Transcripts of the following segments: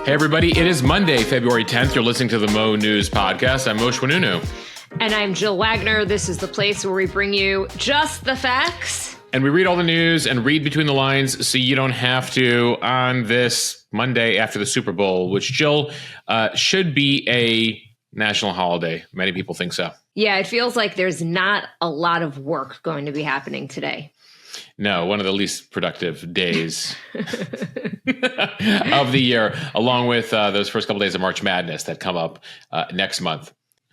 Hey, everybody. It is Monday, February 10th. You're listening to the Mo News Podcast. I'm Moshe Wanunu. And I'm Jill Wagner. This is the place where we bring you just the facts. And we read all the news and read between the lines so you don't have to on this Monday after the Super Bowl, which, Jill, should be a national holiday. Many people think so. Yeah, it feels like there's not a lot of work going to be happening today. No, one of the least productive days of the year, along with those first couple days of March Madness that come up next month.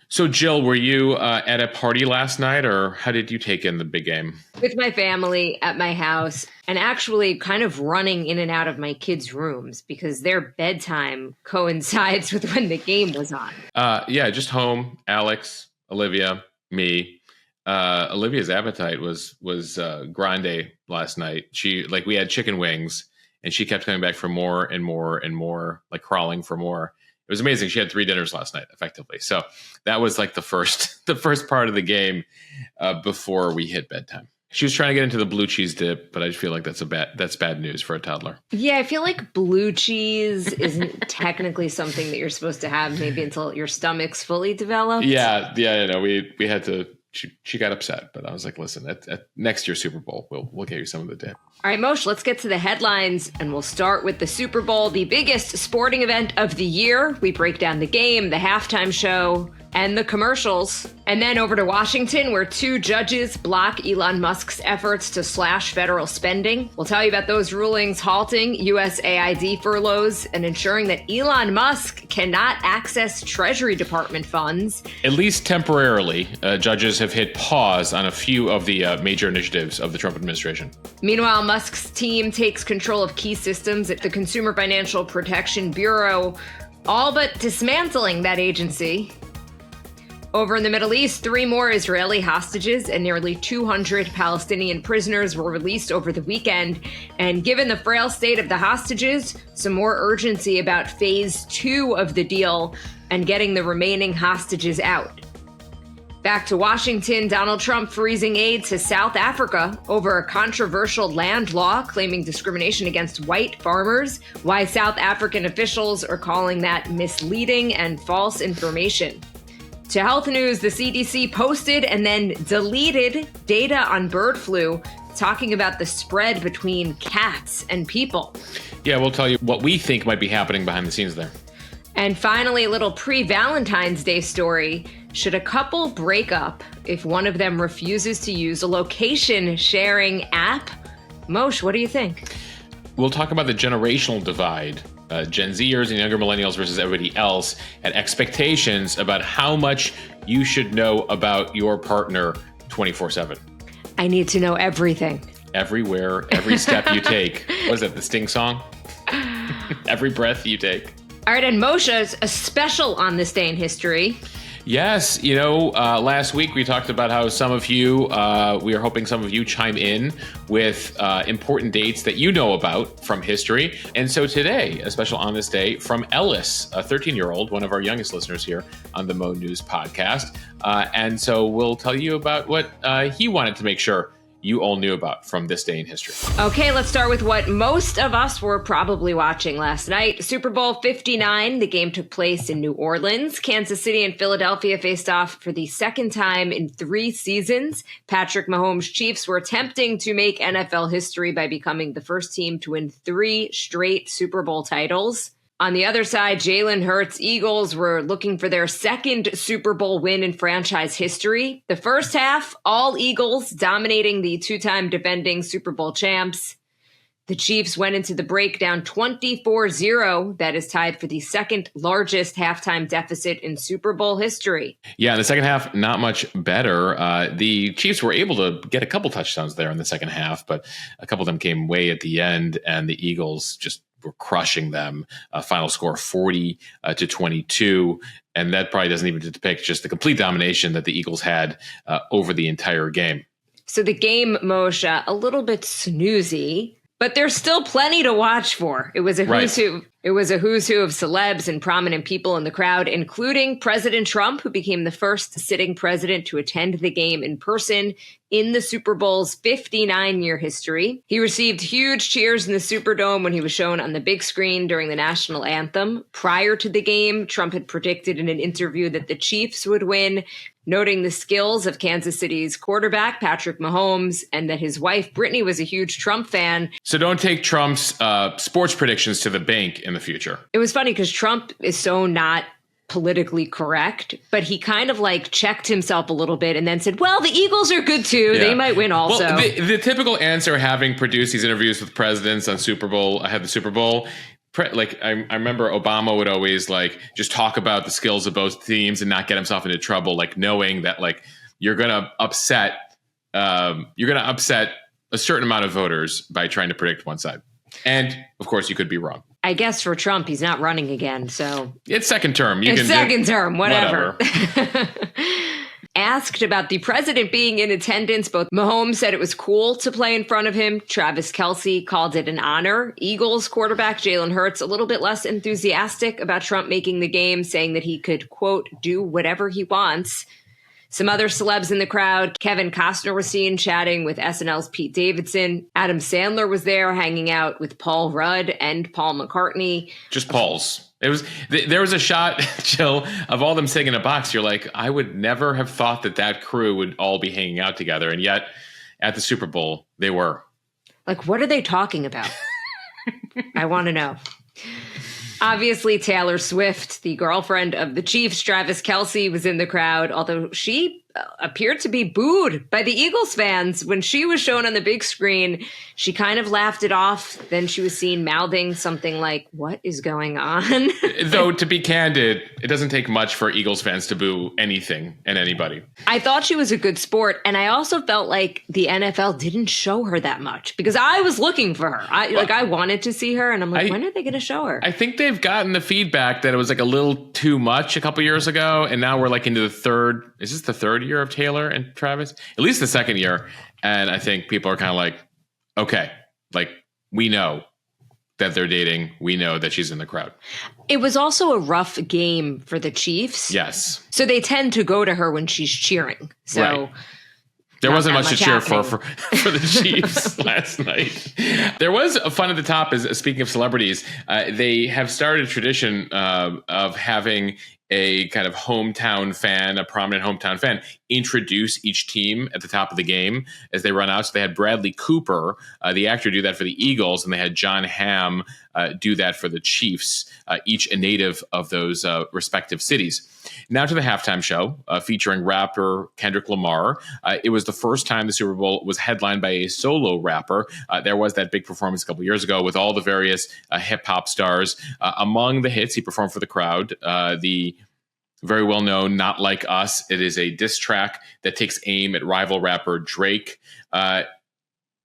So, Jill, were you at a party last night, or how did you take in the big game? With my family at my house, and actually kind of running in and out of my kids' rooms because their bedtime coincides with when the game was on. Yeah, just home. Alex, Olivia, me. Olivia's appetite was grande last night. We had chicken wings, and she kept coming back for more and more and more, like crawling for more. It was amazing. She had 3 dinners last night, effectively. So that was like the first part of the game before we hit bedtime. She was trying to get into the blue cheese dip, but I just feel like that's bad news for a toddler. Yeah, I feel like blue cheese isn't technically something that you're supposed to have maybe until your stomach's fully developed. Yeah. We had to. She got upset, but I was like, listen, at next year's Super Bowl, we'll get you some of the dip. All right, Moshe, let's get to the headlines, and we'll start with the Super Bowl, the biggest sporting event of the year. We break down the game, the halftime show, and the commercials. And then over to Washington, where 2 judges block Elon Musk's efforts to slash federal spending. We'll tell you about those rulings halting USAID furloughs and ensuring that Elon Musk cannot access Treasury Department funds. At least temporarily, judges have hit pause on a few of the major initiatives of the Trump administration. Meanwhile, Musk's team takes control of key systems at the Consumer Financial Protection Bureau, all but dismantling that agency. Over in the Middle East, 3 more Israeli hostages and nearly 200 Palestinian prisoners were released over the weekend. And given the frail state of the hostages, some more urgency about phase 2 of the deal and getting the remaining hostages out. Back to Washington, Donald Trump freezing aid to South Africa over a controversial land law claiming discrimination against white farmers, why South African officials are calling that misleading and false information. To health news, the C.D.C. posted and then deleted data on bird flu, talking about the spread between cats and people. Yeah, we'll tell you what we think might be happening behind the scenes there. And finally, a little pre-Valentine's Day story. Should a couple break up if one of them refuses to use a location sharing app? Moshe, what do you think? We'll talk about the generational divide. Gen Zers and younger millennials versus everybody else, and expectations about how much you should know about your partner 24/7. I need to know everything. Everywhere, every step you take. What is that, the Sting song? Every breath you take. All right, and Moshe, a special on this day in history. Yes, last week we talked about how some of you, we are hoping some of you chime in with important dates that you know about from history. And so today, a special on this day from Ellis, a 13-year-old, one of our youngest listeners here on the Mo News podcast. And so we'll tell you about what he wanted to make sure you all knew about from this day in history. Okay, let's start with what most of us were probably watching last night. Super Bowl 59, the game took place in New Orleans. Kansas City and Philadelphia faced off for the second time in 3 seasons. Patrick Mahomes' Chiefs were attempting to make NFL history by becoming the first team to win 3 straight Super Bowl titles. On the other side, Jalen Hurts' Eagles were looking for their second Super Bowl win in franchise history. The first half, all Eagles dominating the 2-time defending Super Bowl champs. The Chiefs went into the break down 24-0. That is tied for the second largest halftime deficit in Super Bowl history. Yeah, in the second half, not much better. The Chiefs were able to get a couple touchdowns there in the second half, but a couple of them came way at the end, and the Eagles just were crushing them. Final score 40-22. And that probably doesn't even depict just the complete domination that the Eagles had over the entire game. So the game, Moshe, a little bit snoozy. But there's still plenty to watch for. It was a who's who. It was a who's who of celebs and prominent people in the crowd, including President Trump, who became the first sitting president to attend the game in person in the Super Bowl's 59-year history. He received huge cheers in the Superdome when he was shown on the big screen during the national anthem. Prior to the game, Trump had predicted in an interview that the Chiefs would win, noting the skills of Kansas City's quarterback, Patrick Mahomes, and that his wife, Brittany, was a huge Trump fan. So don't take Trump's sports predictions to the bank in the future. It was funny because Trump is so not politically correct, but he kind of like checked himself a little bit and then said, well, the Eagles are good too. Yeah. They might win also. Well, the typical answer, having produced these interviews with presidents on Super Bowl, ahead of the Super Bowl, like I remember Obama would always like just talk about the skills of both teams and not get himself into trouble, like knowing that like you're gonna upset a certain amount of voters by trying to predict one side. And of course you could be wrong. I guess for Trump, he's not running again, so it's second term. Whatever. Asked about the president being in attendance, both Mahomes said it was cool to play in front of him. Travis Kelce called it an honor. Eagles quarterback Jalen Hurts a little bit less enthusiastic about Trump making the game, saying that he could, quote, do whatever he wants. Some other celebs in the crowd. Kevin Costner was seen chatting with SNL's Pete Davidson. Adam Sandler was there hanging out with Paul Rudd and Paul McCartney. Just Paul's. There was a shot, Jill, of all them sitting in a box. You're like, I would never have thought that crew would all be hanging out together. And yet at the Super Bowl, they were. Like, what are they talking about? I want to know. Obviously, Taylor Swift, the girlfriend of the Chiefs, Travis Kelce, was in the crowd, although she appeared to be booed by the Eagles fans. When she was shown on the big screen, she kind of laughed it off. Then she was seen mouthing something like, what is going on? Though, to be candid, it doesn't take much for Eagles fans to boo anything and anybody. I thought she was a good sport, and I also felt like the NFL didn't show her that much because I was looking for her. I wanted to see her, and I'm like, when are they going to show her? I think they've gotten the feedback that it was like a little too much a couple years ago, and now we're like into the third. Is this the third year of Taylor and Travis? At least the second year. And I think people are kind of like, okay, like we know that they're dating. We know that she's in the crowd. It was also a rough game for the Chiefs. Yes. So they tend to go to her when she's cheering. So right. There wasn't much to cheer for the Chiefs last night. There was a fun at the top, is speaking of celebrities, they have started a tradition of having a kind of hometown fan, a prominent hometown fan, introduce each team at the top of the game as they run out. So they had Bradley Cooper, the actor, do that for the Eagles, and they had John Hamm do that for the Chiefs, each a native of those respective cities. Now to the halftime show, featuring rapper Kendrick Lamar. It was the first time the Super Bowl was headlined by a solo rapper. There was that big performance a couple years ago with all the various hip-hop stars. Among the hits he performed for the crowd, the very well-known Not Like Us. It is a diss track that takes aim at rival rapper Drake.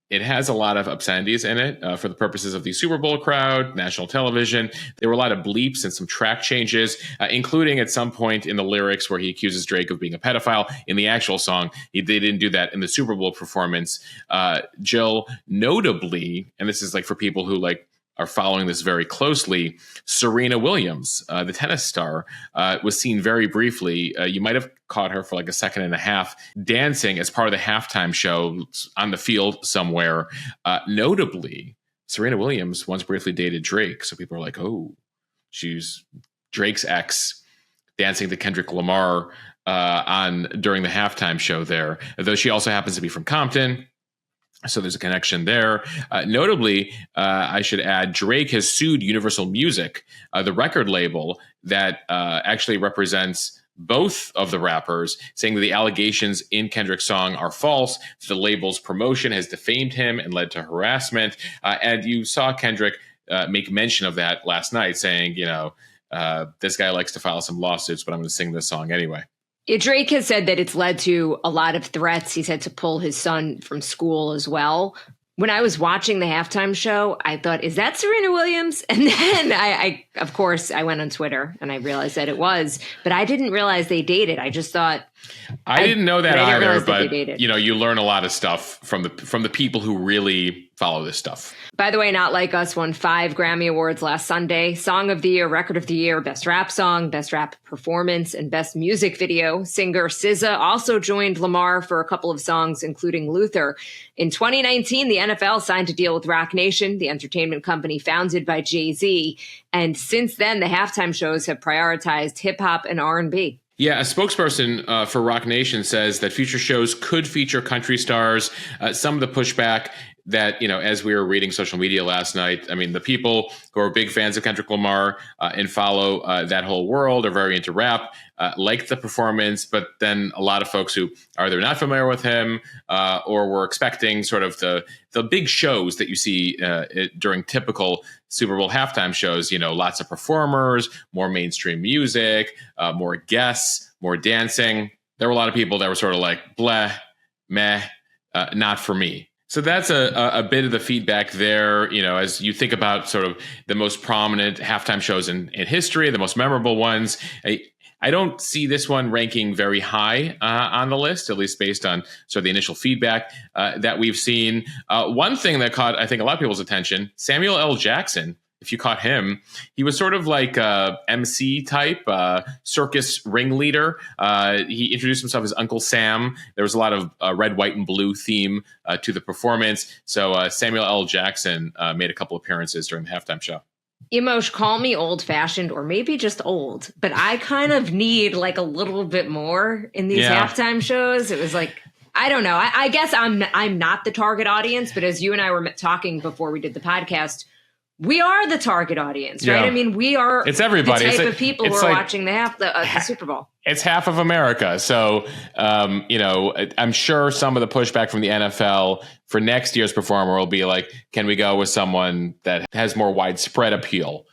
It has a lot of obscenities in it for the purposes of the Super Bowl crowd, national television. There were a lot of bleeps and some track changes, including at some point in the lyrics where he accuses Drake of being a pedophile. In the actual song, they didn't do that in the Super Bowl performance. Jill, notably, and this is like for people who like are following this very closely, Serena Williams, the tennis star, was seen very briefly. You might have caught her for like a second and a half dancing as part of the halftime show on the field somewhere. Notably, Serena Williams once briefly dated Drake. So people are like, oh, she's Drake's ex dancing to Kendrick Lamar during the halftime show there. Though she also happens to be from Compton. So there's a connection there. Notably, I should add, Drake has sued Universal Music, the record label that actually represents both of the rappers, saying that the allegations in Kendrick's song are false. The label's promotion has defamed him and led to harassment. And you saw Kendrick make mention of that last night, saying, this guy likes to file some lawsuits, but I'm going to sing this song anyway. Drake has said that it's led to a lot of threats. He's had to pull his son from school as well. When I was watching the halftime show, I thought, is that Serena Williams? And then I of course, I went on Twitter and I realized that it was, but I didn't realize they dated. I just thought I didn't know that either, but you learn a lot of stuff from the people who really follow this stuff. By the way, Not Like Us won 5 Grammy Awards last Sunday. Song of the Year, Record of the Year, Best Rap Song, Best Rap Performance, and Best Music Video. Singer SZA also joined Lamar for a couple of songs, including Luther. In 2019, the NFL signed a deal with Roc Nation, the entertainment company founded by Jay-Z. And since then, the halftime shows have prioritized hip-hop and R&B. Yeah, a spokesperson for Roc Nation says that future shows could feature country stars. Some of the pushback that, as we were reading social media last night, I mean, the people who are big fans of Kendrick Lamar and follow that whole world are very into rap, like the performance, but then a lot of folks who are either not familiar with him or were expecting sort of the big shows that you see during typical Super Bowl halftime shows, lots of performers, more mainstream music, more guests, more dancing. There were a lot of people that were sort of like, blah, meh, not for me. So that's a bit of the feedback there, as you think about sort of the most prominent halftime shows in history, the most memorable ones. I don't see this one ranking very high on the list, at least based on sort of the initial feedback that we've seen. One thing that caught, I think, a lot of people's attention, Samuel L. Jackson. If you caught him, he was sort of like a MC type, circus ringleader. He introduced himself as Uncle Sam. There was a lot of red, white, and blue theme to the performance. So Samuel L. Jackson made a couple appearances during the halftime show. Emosh, call me old-fashioned or maybe just old, but I kind of need like a little bit more in these halftime shows. It was like, I don't know. I guess I'm not the target audience, but as you and I were talking before we did the podcast, we are the target audience, right? Yeah. I mean, we are it's everybody. The type of people who are watching the Super Bowl. It's half of America. So, I'm sure some of the pushback from the NFL for next year's performer will be like, can we go with someone that has more widespread appeal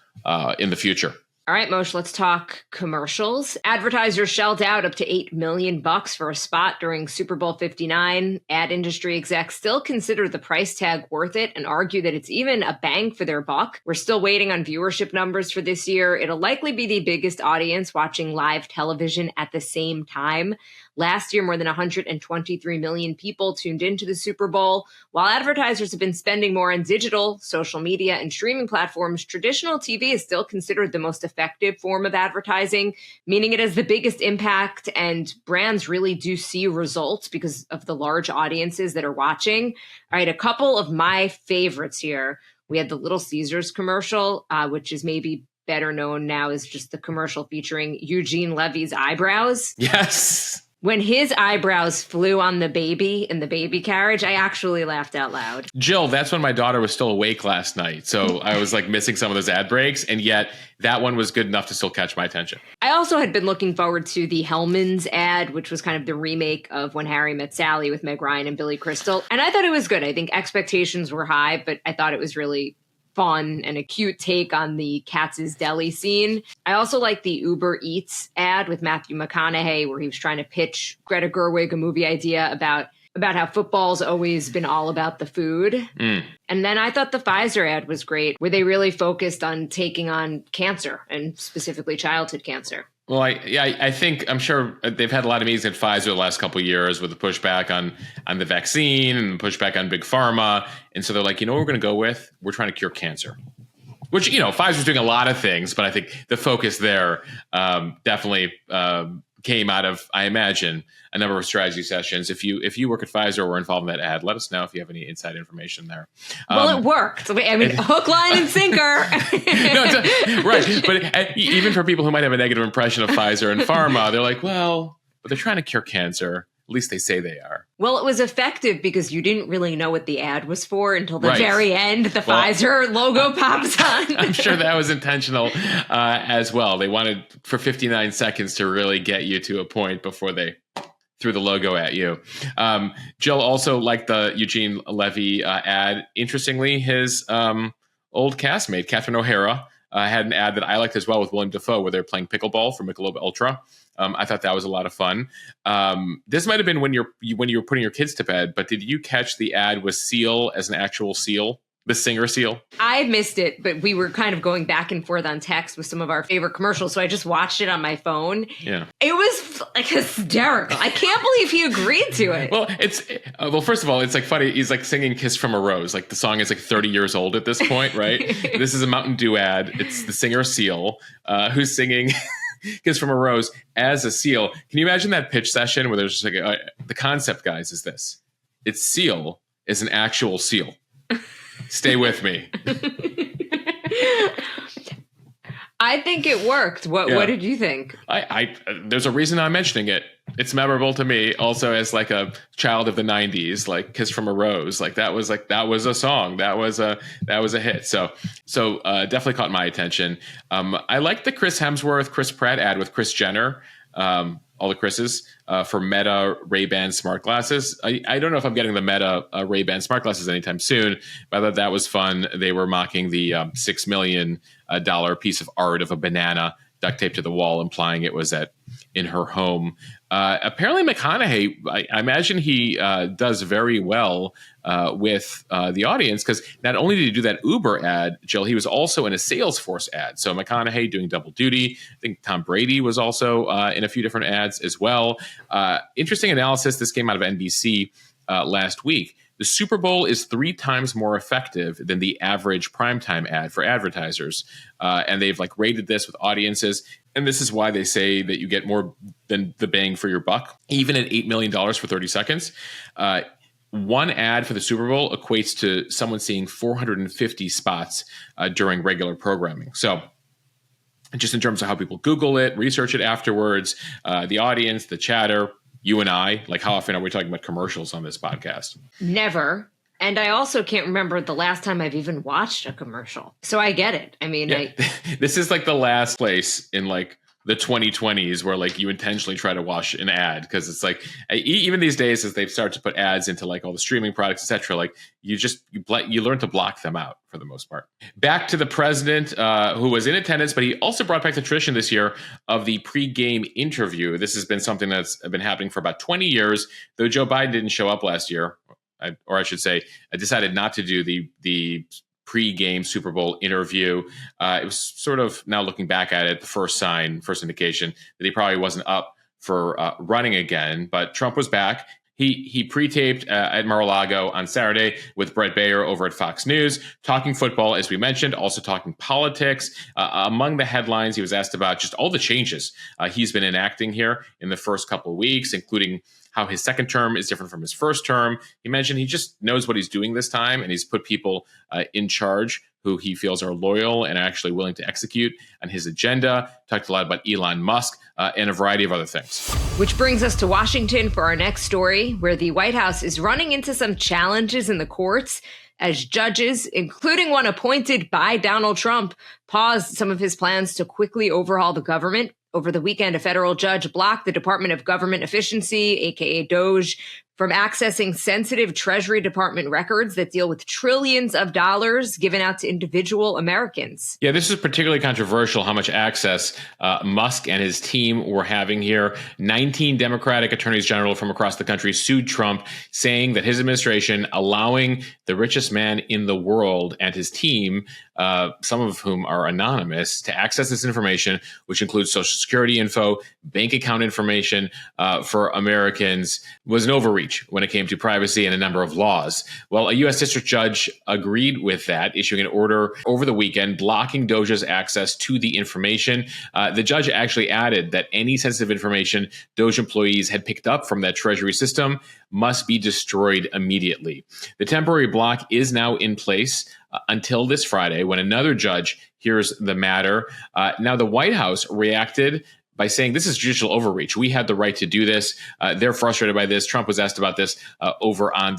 in the future? All right, Moshe, let's talk commercials. Advertisers shelled out up to $8 million for a spot during Super Bowl 59. Ad industry execs still consider the price tag worth it and argue that it's even a bang for their buck. We're still waiting on viewership numbers for this year. It'll likely be the biggest audience watching live television at the same time. Last year, more than 123 million people tuned into the Super Bowl. While advertisers have been spending more on digital, social media, and streaming platforms, traditional TV is still considered the most effective form of advertising, meaning it has the biggest impact, and brands really do see results because of the large audiences that are watching. All right, a couple of my favorites here. We had the Little Caesars commercial, which is maybe better known now as just the commercial featuring Eugene Levy's eyebrows. Yes. When his eyebrows flew on the baby in the baby carriage, I actually laughed out loud. Jill, that's when my daughter was still awake last night. So I was like missing some of those ad breaks. And yet that one was good enough to still catch my attention. I also had been looking forward to the Hellman's ad, which was kind of the remake of When Harry Met Sally with Meg Ryan and Billy Crystal. And I thought it was good. I think expectations were high, but I thought it was really fun and a cute take on the Katz's Deli scene. I also like the Uber Eats ad with Matthew McConaughey, where he was trying to pitch Greta Gerwig a movie idea about how football's always been all about the food. And then I thought the Pfizer ad was great, where they really focused on taking on cancer and specifically childhood cancer. Well, I'm sure they've had a lot of meetings at Pfizer the last couple of years with the pushback on the vaccine and pushback on big pharma. And so they're like, what we're going to go with? We're trying to cure cancer. Which, Pfizer's doing a lot of things, but I think the focus there definitely came out of, I imagine, a number of strategy sessions. If you work at Pfizer or were involved in that ad, let us know if you have any inside information there. Well, it worked. I mean, hook, line, and sinker. Right. But even for people who might have a negative impression of Pfizer and pharma, they're like, well, but they're trying to cure cancer. At least they say they are. Well, it was effective because you didn't really know what the ad was for until the very end. The Pfizer logo pops on. I'm sure that was intentional as well. They wanted for 59 seconds to really get you to a point before they threw the logo at you. Jill also liked the Eugene Levy ad. Interestingly, his old castmate, Catherine O'Hara, had an ad that I liked as well with Willem Dafoe, where they're playing pickleball for Michelob Ultra. I thought that was a lot of fun. This might have been when you were putting your kids to bed, but did you catch the ad with seal as an actual seal? The singer seal? I missed it, but we were kind of going back and forth on text with some of our favorite commercials. So I just watched it on my phone. Yeah. It was like hysterical. I can't believe he agreed to it. Well, first of all, it's like funny. He's like singing Kiss from a Rose. Like the song is like 30 years old at this point, right? This is a Mountain Dew ad. It's the singer Seal who's singing Kiss from a Rose as a seal. Can you imagine that pitch session where there's just like, the concept, guys, is this. It's Seal is an actual seal. Stay with me. I think it worked. What did you think? There's a reason I'm mentioning it. It's memorable to me also as like a child of the 90s, like Kiss from a Rose. That was a song. That was a hit. So definitely caught my attention. I like the Chris Hemsworth, Chris Pratt ad with Kris Jenner. All the Chris's for Meta Ray-Ban smart glasses. I don't know if I'm getting the Meta Ray-Ban smart glasses anytime soon, but I thought that was fun. They were mocking the $6 million piece of art of a banana duct taped to the wall, implying it was in her home. Apparently McConaughey, I imagine he does very well with the audience, because not only did he do that Uber ad, Jill, he was also in a Salesforce ad. So McConaughey doing double duty. I think Tom Brady was also in a few different ads as well. Interesting analysis. This came out of NBC last week. The Super Bowl is 3 times more effective than the average primetime ad for advertisers. And they've rated this with audiences. And this is why they say that you get more than the bang for your buck, even at $8 million for 30 seconds. One ad for the Super Bowl equates to someone seeing 450 spots during regular programming. So just in terms of how people Google it, research it afterwards, the audience, the chatter, you and I, how often are we talking about commercials on this podcast? Never. And I also can't remember the last time I've even watched a commercial. So I get it. I mean, this is the last place in the 2020s where you intentionally try to watch an ad, because it's even these days as they start to put ads into all the streaming products, etc. You learn to block them out for the most part. Back to the president who was in attendance, but he also brought back the tradition this year of the pre-game interview. This has been something that's been happening for about 20 years, though Joe Biden didn't show up last year, or I should say, I decided not to do the pre-game Super Bowl interview. It was sort of, now looking back at it, the first indication that he probably wasn't up for running again. But Trump was back. He pre-taped at Mar-a-Lago on Saturday with Brett Baer over at Fox News, talking football, as we mentioned, also talking politics. Among the headlines, he was asked about just all the changes he's been enacting here in the first couple of weeks, including how his second term is different from his first term. He mentioned he just knows what he's doing this time, and he's put people in charge who he feels are loyal and actually willing to execute on his agenda. Talked a lot about Elon Musk and a variety of other things. Which brings us to Washington for our next story, where the White House is running into some challenges in the courts as judges, including one appointed by Donald Trump, paused some of his plans to quickly overhaul the government. Over the weekend, a federal judge blocked the Department of Government Efficiency, aka DOGE, from accessing sensitive Treasury Department records that deal with trillions of dollars given out to individual Americans. Yeah, this is particularly controversial, how much access Musk and his team were having here. 19 Democratic attorneys general from across the country sued Trump, saying that his administration allowing the richest man in the world and his team, some of whom are anonymous, to access this information, which includes Social Security info, bank account information for Americans, was an overreach when it came to privacy and a number of laws. Well, a U.S. district judge agreed with that, issuing an order over the weekend blocking DOJ's access to the information. The judge actually added that any sensitive information DOJ employees had picked up from that Treasury system must be destroyed immediately. The temporary block is now in place until this Friday, when another judge hears the matter. Now, the White House reacted by saying this is judicial overreach. We had the right to do this. They're frustrated by this. Trump was asked about this over in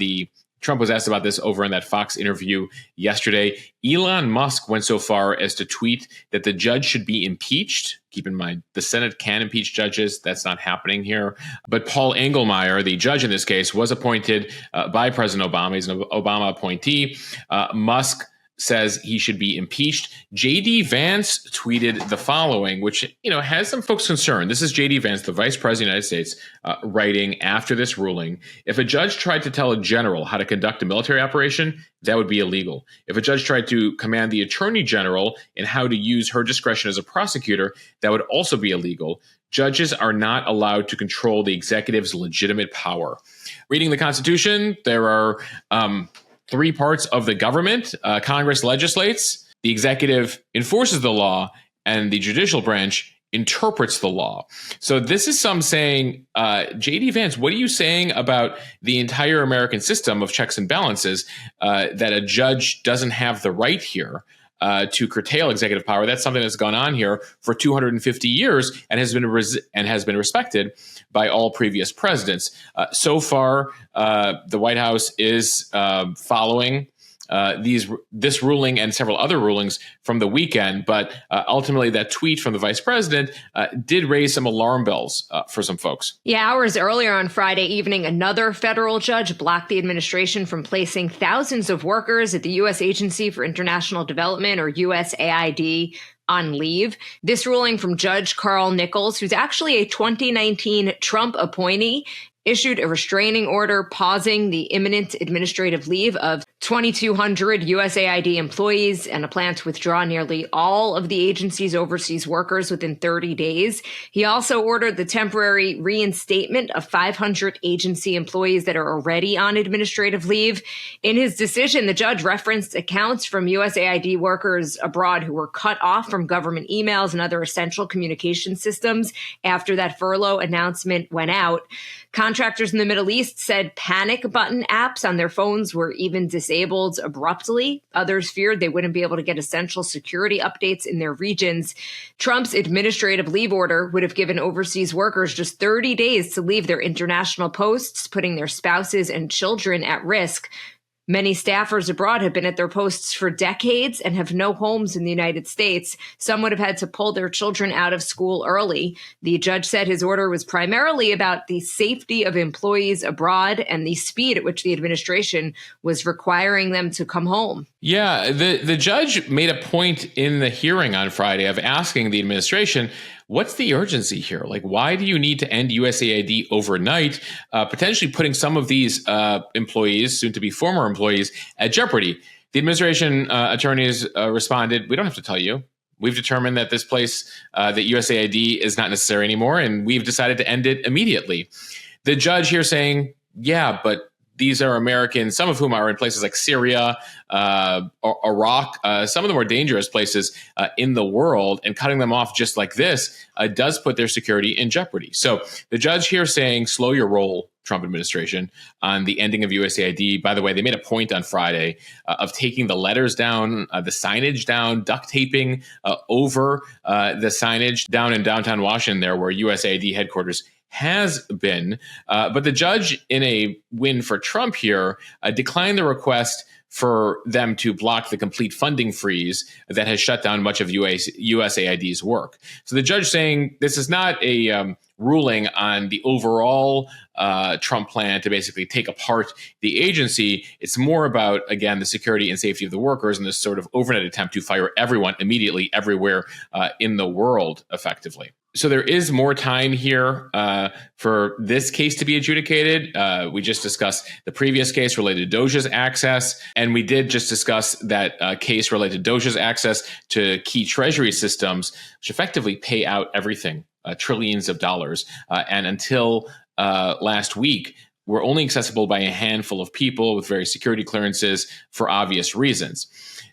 that Fox interview yesterday. Elon Musk went so far as to tweet that the judge should be impeached. Keep in mind, the Senate can impeach judges. That's not happening here. But Paul Engelmeyer, the judge in this case, was appointed by President Obama. He's an Obama appointee. Musk says he should be impeached. J.D. Vance tweeted the following, which, has some folks concerned. This is J.D. Vance, the Vice President of the United States, writing after this ruling. If a judge tried to tell a general how to conduct a military operation, that would be illegal. If a judge tried to command the Attorney General in how to use her discretion as a prosecutor, that would also be illegal. Judges are not allowed to control the executive's legitimate power. Reading the Constitution, there are three parts of the government. Congress legislates, the executive enforces the law, and the judicial branch interprets the law. So this is some saying, J.D. Vance, what are you saying about the entire American system of checks and balances, that a judge doesn't have the right here to curtail executive power? That's something that's gone on here for 250 years and has been respected by all previous presidents. So far, the White House is following this ruling and several other rulings from the weekend, but ultimately that tweet from the vice president did raise some alarm bells for some folks. Yeah, hours earlier on Friday evening, another federal judge blocked the administration from placing thousands of workers at the U.S. Agency for International Development, or USAID, on leave. This ruling from Judge Carl Nichols, who's actually a 2019 Trump appointee, issued a restraining order pausing the imminent administrative leave of 2,200 USAID employees and a plan to withdraw nearly all of the agency's overseas workers within 30 days. He also ordered the temporary reinstatement of 500 agency employees that are already on administrative leave. In his decision, the judge referenced accounts from USAID workers abroad who were cut off from government emails and other essential communication systems after that furlough announcement went out. Contractors in the Middle East said panic button apps on their phones were even disabled abruptly. Others feared they wouldn't be able to get essential security updates in their regions. Trump's administrative leave order would have given overseas workers just 30 days to leave their international posts, putting their spouses and children at risk. Many staffers abroad have been at their posts for decades and have no homes in the United States. Some would have had to pull their children out of school early. The judge said his order was primarily about the safety of employees abroad and the speed at which the administration was requiring them to come home. Yeah, the judge made a point in the hearing on Friday of asking the administration, what's the urgency here? Like, why do you need to end USAID overnight, potentially putting some of these employees, soon to be former employees, at jeopardy? The administration attorneys responded, we don't have to tell you. We've determined that this place, that USAID is not necessary anymore, and we've decided to end it immediately. The judge here saying, yeah, but these are Americans, some of whom are in places like Syria, Iraq, some of the more dangerous places in the world, and cutting them off just like this does put their security in jeopardy. So the judge here saying, slow your roll, Trump administration, on the ending of USAID. By the way, they made a point on Friday of taking the letters down, the signage down, duct taping over the signage down in downtown Washington there where USAID headquarters has been. But the judge, in a win for Trump here, declined the request for them to block the complete funding freeze that has shut down much of USAID's work. So the judge saying this is not a ruling on the overall Trump plan to basically take apart the agency. It's more about, again, the security and safety of the workers and this sort of overnight attempt to fire everyone immediately everywhere in the world effectively. So there is more time here for this case to be adjudicated. We just discussed the previous case related to Doja's access, and we did just discuss that case related to Doja's access to key treasury systems, which effectively pay out everything, trillions of dollars. And until last week, were only accessible by a handful of people with various security clearances for obvious reasons.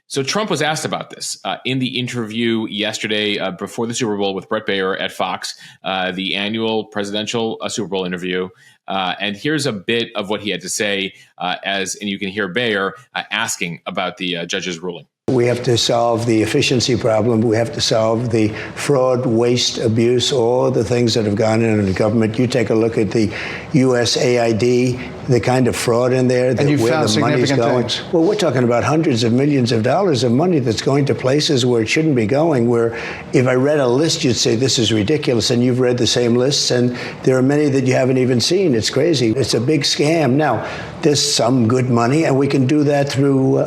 So Trump was asked about this in the interview yesterday before the Super Bowl with Brett Baer at Fox, the annual presidential Super Bowl interview. And here's a bit of what he had to say, and you can hear Baer asking about the judge's ruling. We have to solve the efficiency problem. We have to solve the fraud, waste, abuse, all the things that have gone in the government. You take a look at the USAID. the kind of fraud in there, and you where found the money's significant going. things. Well, we're talking about hundreds of millions of dollars of money that's going to places where it shouldn't be going, where if I read a list, you'd say this is ridiculous, and you've read the same lists, and there are many that you haven't even seen. It's crazy. It's a big scam. Now, there's some good money, and we can do that through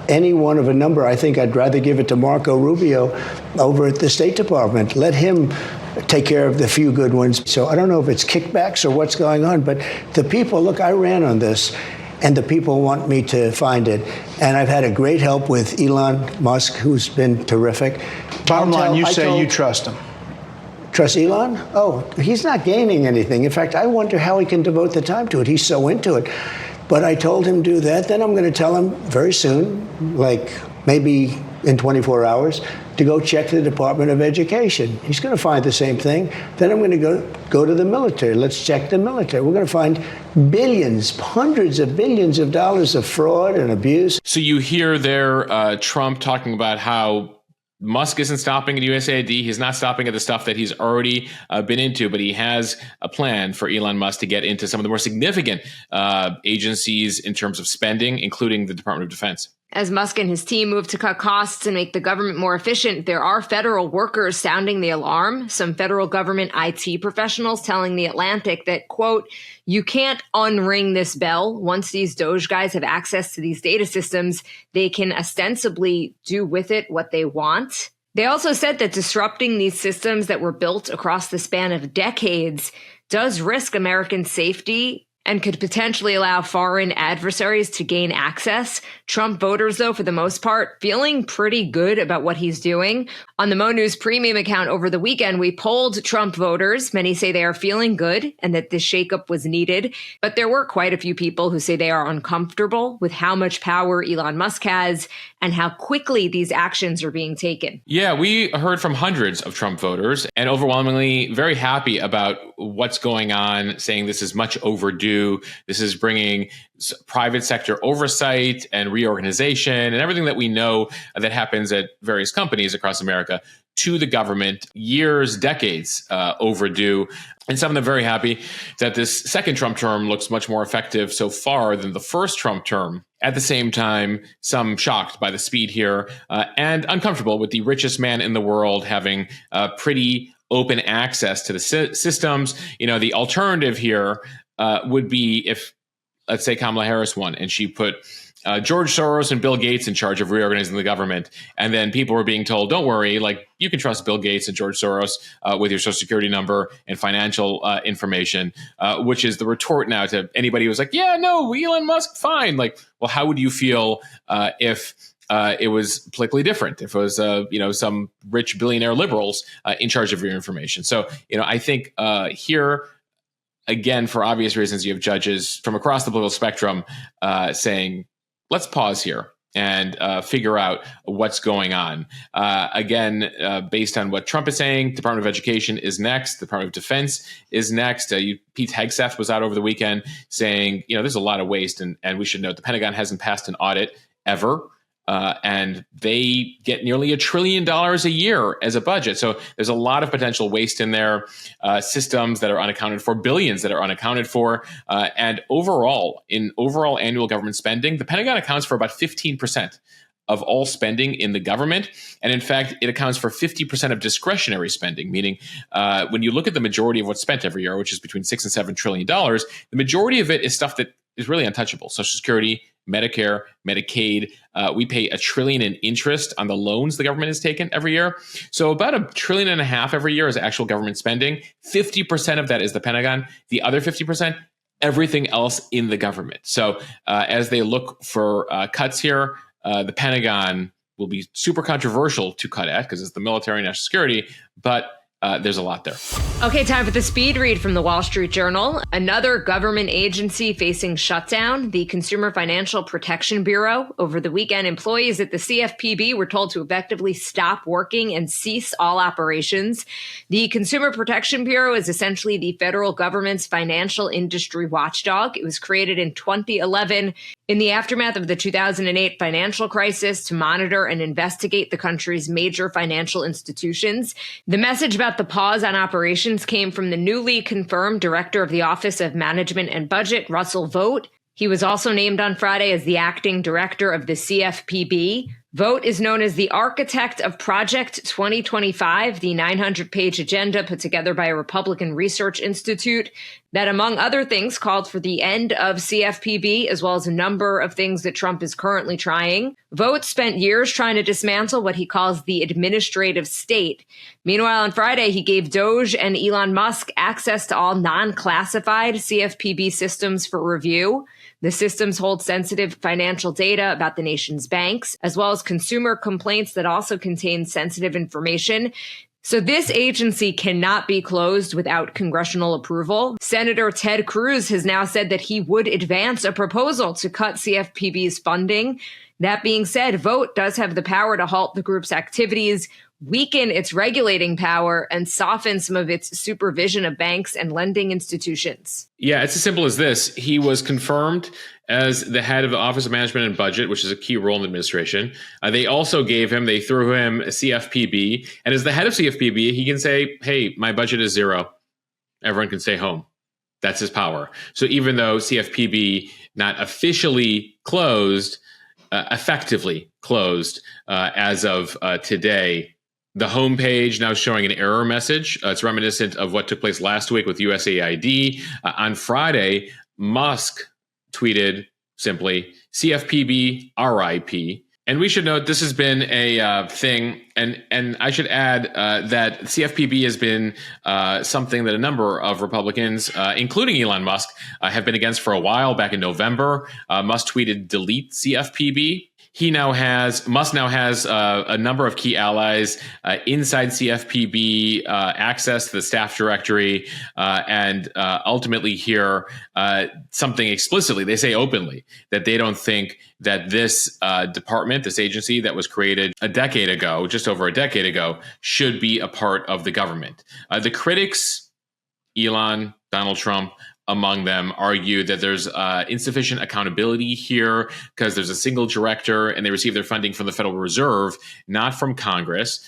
any one of a number. I think I'd rather give it to Marco Rubio over at the State Department. Let him take care of the few good ones. So I don't know if it's kickbacks or what's going on, but the people, look, I ran on this, and the people want me to find it. And I've had a great help with Elon Musk, who's been terrific. Bottom line, you say you trust him. Trust Elon? Oh, he's not gaining anything. In fact, I wonder how he can devote the time to it. He's so into it. But I told him do that. Then I'm going to tell him very soon, like maybe in 24 hours, to go check the Department of Education. He's going to find the same thing. Then I'm going to go to the military. Let's check the military. We're going to find billions, hundreds of billions of dollars of fraud and abuse. So you hear there Trump talking about how Musk isn't stopping at USAID. He's not stopping at the stuff that he's already been into, but he has a plan for Elon Musk to get into some of the more significant agencies in terms of spending, including the Department of Defense. As Musk and his team move to cut costs and make the government more efficient, there are federal workers sounding the alarm. Some federal government IT professionals telling The Atlantic that, quote, you can't unring this bell. Once these Doge guys have access to these data systems, they can ostensibly do with it what they want. They also said that disrupting these systems that were built across the span of decades does risk American safety and could potentially allow foreign adversaries to gain access. Trump voters, though, for the most part, feeling pretty good about what he's doing. On the Mo News Premium account over the weekend, we polled Trump voters. Many say they are feeling good and that this shakeup was needed. But there were quite a few people who say they are uncomfortable with how much power Elon Musk has and how quickly these actions are being taken. Yeah, we heard from hundreds of Trump voters and overwhelmingly very happy about what's going on, saying this is much overdue. This is bringing private sector oversight and reorganization and everything that we know that happens at various companies across America to the government, years, decades overdue. And some of them very happy that this second Trump term looks much more effective so far than the first Trump term. At the same time, some shocked by the speed here and uncomfortable with the richest man in the world having pretty open access to the systems. You know, the alternative here would be if, let's say, Kamala Harris won and she put George Soros and Bill Gates in charge of reorganizing the government. And then people were being told, don't worry, like you can trust Bill Gates and George Soros with your social security number and financial information, which is the retort now to anybody who's like, yeah, no, Elon Musk, fine. Like, well, how would you feel if it was politically different, if it was, some rich billionaire liberals in charge of your information? So, I think here, again, for obvious reasons, you have judges from across the political spectrum saying, let's pause here and figure out what's going on. Again, based on what Trump is saying, Department of Education is next. The Department of Defense is next. Pete Hegseth was out over the weekend saying, there's a lot of waste. And we should note the Pentagon hasn't passed an audit ever. And they get nearly $1 trillion a year as a budget. So there's a lot of potential waste in their systems that are unaccounted for, billions that are unaccounted for. And overall annual government spending, the Pentagon accounts for about 15% of all spending in the government. And in fact, it accounts for 50% of discretionary spending, meaning when you look at the majority of what's spent every year, which is between $6 and $7 trillion, the majority of it is stuff that is really untouchable. Social Security, Medicare, Medicaid. We pay $1 trillion in interest on the loans the government has taken every year. So about $1.5 trillion every year is actual government spending. 50% of that is the Pentagon. The other 50%, everything else in the government. So as they look for cuts here, the Pentagon will be super controversial to cut at because it's the military and national security, but there's a lot there. Okay, time for the speed read from the Wall Street Journal. Another government agency facing shutdown, the Consumer Financial Protection Bureau. Over the weekend, employees at the CFPB were told to effectively stop working and cease all operations. The Consumer Protection Bureau is essentially the federal government's financial industry watchdog. It was created in 2011 in the aftermath of the 2008 financial crisis to monitor and investigate the country's major financial institutions. The message about the pause on operations nominations came from the newly confirmed director of the Office of Management and Budget, Russell Vogt. He was also named on Friday as the acting director of the CFPB. Vogt is known as the architect of Project 2025, the 900-page agenda put together by a Republican research institute that, among other things, called for the end of CFPB, as well as a number of things that Trump is currently trying. Vogt spent years trying to dismantle what he calls the administrative state. Meanwhile, on Friday, he gave Doge and Elon Musk access to all non-classified CFPB systems for review. The systems hold sensitive financial data about the nation's banks, as well as consumer complaints that also contain sensitive information. So this agency cannot be closed without congressional approval. Senator Ted Cruz has now said that he would advance a proposal to cut CFPB's funding. That being said, Vogt does have the power to halt the group's activities, weaken its regulating power, and soften some of its supervision of banks and lending institutions. Yeah, it's as simple as this. He was confirmed as the head of the Office of Management and Budget, which is a key role in the administration. They threw him a CFPB. And as the head of CFPB, he can say, hey, my budget is zero. Everyone can stay home. That's his power. So even though CFPB not officially closed, effectively closed as of today, the homepage now showing an error message. It's reminiscent of what took place last week with USAID. On Friday, Musk tweeted simply, CFPB RIP. And we should note this has been a thing, and I should add that CFPB has been something that a number of Republicans, including Elon Musk, have been against for a while. Back in November, Musk tweeted, delete CFPB. Musk now has a number of key allies inside CFPB, access to the staff directory, and ultimately here something explicitly. They say openly that they don't think that this department, this agency that was created a decade ago, just over a decade ago, should be a part of the government. The critics, Elon, Donald Trump, among them, argue that there's insufficient accountability here because there's a single director and they receive their funding from the Federal Reserve, not from Congress.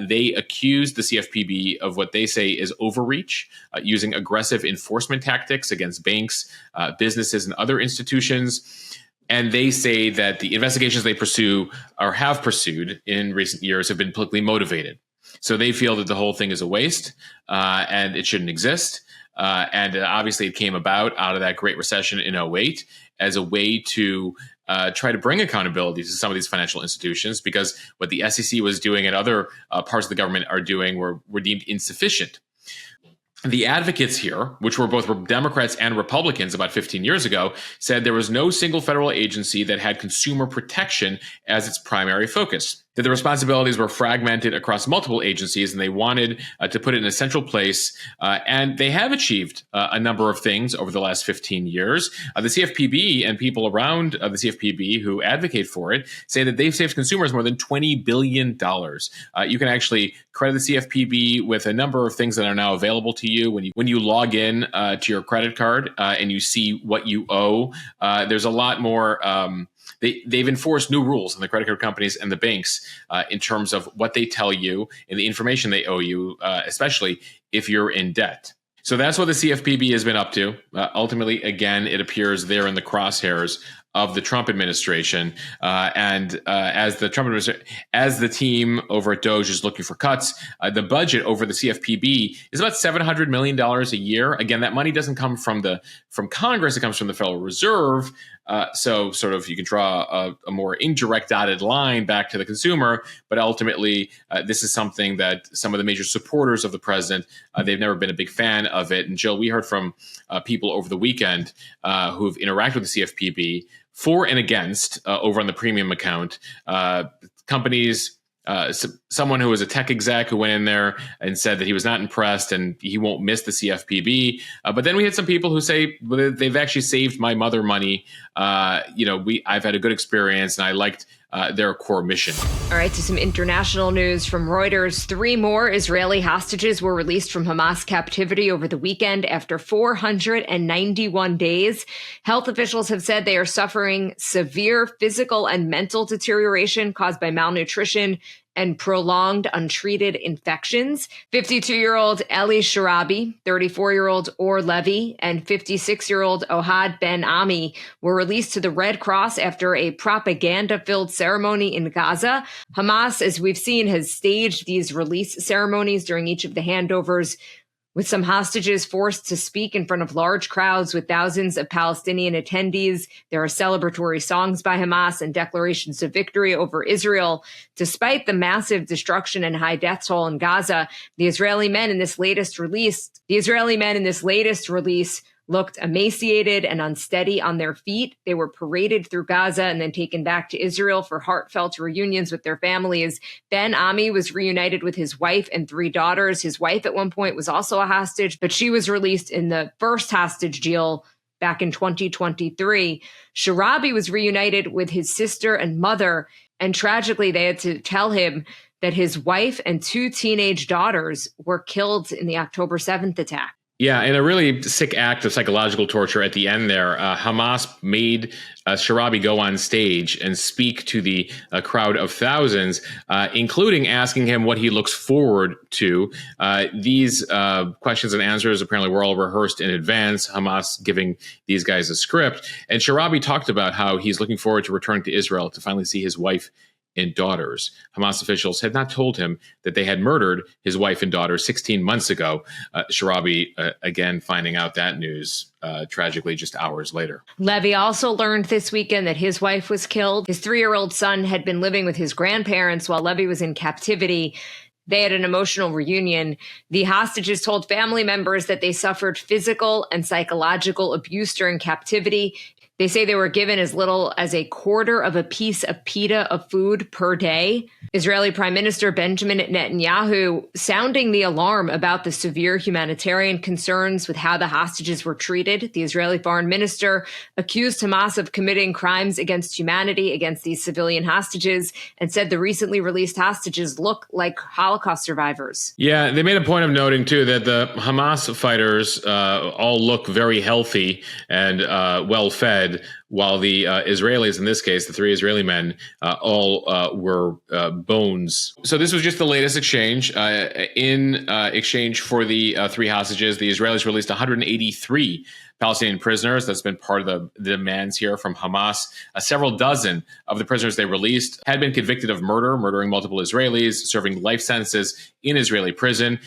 They accuse the CFPB of what they say is overreach, using aggressive enforcement tactics against banks, businesses, and other institutions. And they say that the investigations they pursue or have pursued in recent years have been politically motivated. So they feel that the whole thing is a waste and it shouldn't exist. And obviously it came out of that Great Recession in 2008 as a way to try to bring accountability to some of these financial institutions, because what the SEC was doing and other parts of the government are doing were deemed insufficient. The advocates here, which were both Democrats and Republicans about 15 years ago, said there was no single federal agency that had consumer protection as its primary focus, that the responsibilities were fragmented across multiple agencies, and they wanted to put it in a central place. And they have achieved a number of things over the last 15 years. The CFPB and people around the CFPB who advocate for it say that they've saved consumers more than $20 billion. You can actually credit the CFPB with a number of things that are now available to you when you log in to your credit card and you see what you owe. There's a lot more. They've enforced new rules on the credit card companies and the banks in terms of what they tell you and the information they owe you, especially if you're in debt. So that's what the CFPB has been up to. Ultimately, again, it appears they're in the crosshairs of the Trump administration. And as the team over at Doge is looking for cuts, the budget over the CFPB is about $700 million a year. Again, that money doesn't come from Congress; it comes from the Federal Reserve. So sort of you can draw a more indirect dotted line back to the consumer, but ultimately this is something that some of the major supporters of the president, they've never been a big fan of it. And Jill, we heard from people over the weekend who've interacted with the CFPB for and against over on the premium account. Companies, someone who was a tech exec who went in there and said that he was not impressed and he won't miss the CFPB. But then we had some people who say they've actually saved my mother money. I've had a good experience and I liked their core mission. All right, to some international news from Reuters. 3 more Israeli hostages were released from Hamas captivity over the weekend after 491 days. Health officials have said they are suffering severe physical and mental deterioration caused by malnutrition and prolonged untreated infections. 52-year-old Eli Sharabi, 34-year-old Or Levy, and 56-year-old Ohad Ben Ami were released to the Red Cross after a propaganda-filled ceremony in Gaza. Hamas, as we've seen, has staged these release ceremonies during each of the handovers, with some hostages forced to speak in front of large crowds with thousands of Palestinian attendees. There are celebratory songs by Hamas and declarations of victory over Israel. Despite the massive destruction and high death toll in Gaza, the Israeli men in this latest release looked emaciated and unsteady on their feet. They were paraded through Gaza and then taken back to Israel for heartfelt reunions with their families. Ben Ami was reunited with his wife and 3 daughters. His wife at one point was also a hostage, but she was released in the first hostage deal back in 2023. Sharabi was reunited with his sister and mother, and tragically, they had to tell him that his wife and 2 teenage daughters were killed in the October 7th attack. Yeah, in a really sick act of psychological torture at the end there, Hamas made Sharabi go on stage and speak to the crowd of thousands, including asking him what he looks forward to. These questions and answers apparently were all rehearsed in advance, Hamas giving these guys a script. And Sharabi talked about how he's looking forward to returning to Israel to finally see his wife and daughters. Hamas officials had not told him that they had murdered his wife and daughter 16 months ago. Sharabi, again, finding out that news tragically just hours later. Levy also learned this weekend that his wife was killed. His 3-year-old son had been living with his grandparents while Levy was in captivity. They had an emotional reunion. The hostages told family members that they suffered physical and psychological abuse during captivity. They say they were given as little as a quarter of a piece of pita of food per day. Israeli Prime Minister Benjamin Netanyahu sounding the alarm about the severe humanitarian concerns with how the hostages were treated. The Israeli foreign minister accused Hamas of committing crimes against humanity against these civilian hostages and said the recently released hostages look like Holocaust survivors. Yeah, they made a point of noting, too, that the Hamas fighters all look very healthy and well-fed, while the Israelis, in this case, the 3 Israeli men, all were bones. So this was just the latest exchange. In exchange for the 3 hostages, the Israelis released 183 Palestinian prisoners. That's been part of the demands here from Hamas. Several dozen of the prisoners they released had been convicted of murdering multiple Israelis, serving life sentences in Israeli prison.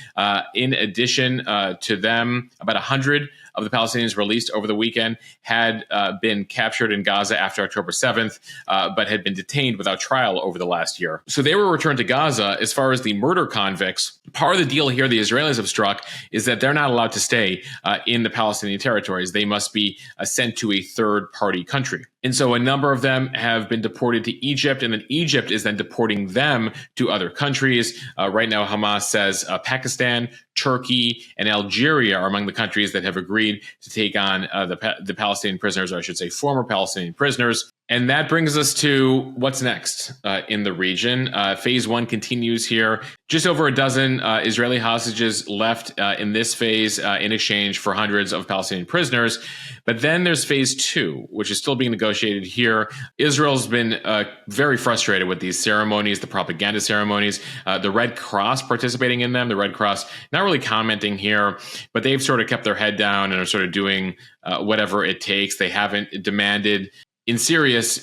In addition to them, about 100 of the Palestinians released over the weekend had been captured in Gaza after October 7th, but had been detained without trial over the last year. So they were returned to Gaza. As far as the murder convicts, part of the deal here the Israelis have struck is that they're not allowed to stay in the Palestinian territories. They must be sent to a third-party country. And so a number of them have been deported to Egypt, and then Egypt is then deporting them to other countries. Right now, Hamas says Pakistan, Turkey, and Algeria are among the countries that have agreed to take on the Palestinian prisoners, or I should say former Palestinian prisoners. And that brings us to what's next in the region. Phase 1 continues here. Just over a dozen Israeli hostages left in this phase in exchange for hundreds of Palestinian prisoners. But then there's phase 2, which is still being negotiated here. Israel's been very frustrated with these ceremonies, the propaganda ceremonies, the Red Cross participating in them, the Red Cross not really commenting here, but they've sort of kept their head down and are sort of doing whatever it takes. They haven't demanded in serious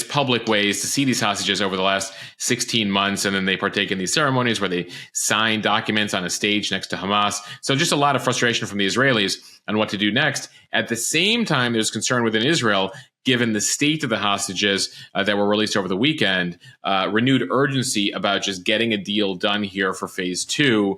public ways to see these hostages over the last 16 months. And then they partake in these ceremonies where they sign documents on a stage next to Hamas. So just a lot of frustration from the Israelis on what to do next. At the same time, there's concern within Israel, given the state of the hostages that were released over the weekend, renewed urgency about just getting a deal done here for phase 2.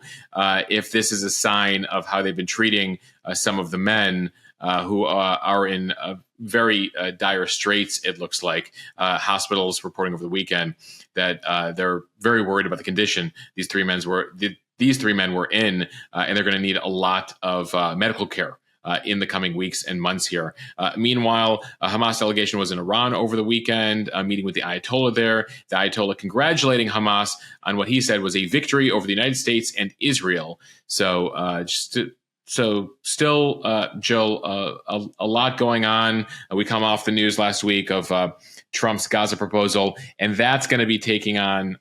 If this is a sign of how they've been treating some of the men who are in very dire straits, it looks like. Hospitals reporting over the weekend that they're very worried about the condition these 3 men were in, and they're going to need a lot of medical care in the coming weeks and months here. Meanwhile, a Hamas delegation was in Iran over the weekend, meeting with the Ayatollah there. The Ayatollah congratulating Hamas on what he said was a victory over the United States and Israel. So still, Jill, a lot going on. We come off the news last week of Trump's Gaza proposal. And that's going to be taking on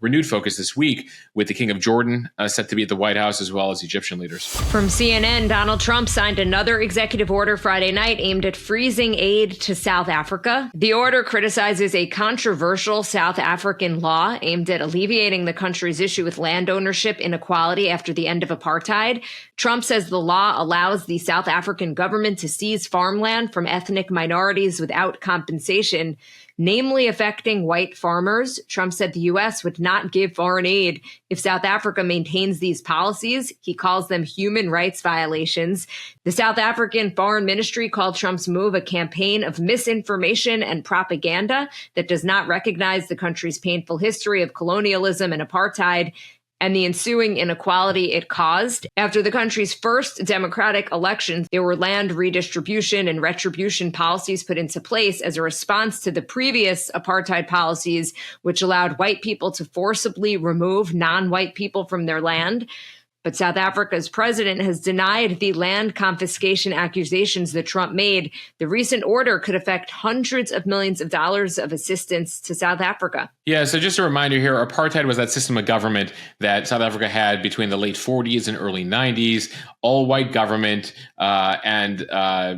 renewed focus this week with the King of Jordan set to be at the White House, as well as Egyptian leaders. From CNN, Donald Trump signed another executive order Friday night aimed at freezing aid to South Africa. The order criticizes a controversial South African law aimed at alleviating the country's issue with land ownership inequality after the end of apartheid. Trump says the law allows the South African government to seize farmland from ethnic minorities without compensation, namely affecting white farmers. Trump said the U.S. would not give foreign aid if South Africa maintains these policies. He calls them human rights violations. The South African Foreign Ministry called Trump's move a campaign of misinformation and propaganda that does not recognize the country's painful history of colonialism and apartheid and the ensuing inequality it caused. After the country's first democratic elections, there were land redistribution and retribution policies put into place as a response to the previous apartheid policies, which allowed white people to forcibly remove non-white people from their land. But South Africa's president has denied the land confiscation accusations that Trump made. The recent order could affect hundreds of millions of dollars of assistance to South Africa. Yeah, so just a reminder here, apartheid was that system of government that South Africa had between the late 40s and early 90s, all-white government, and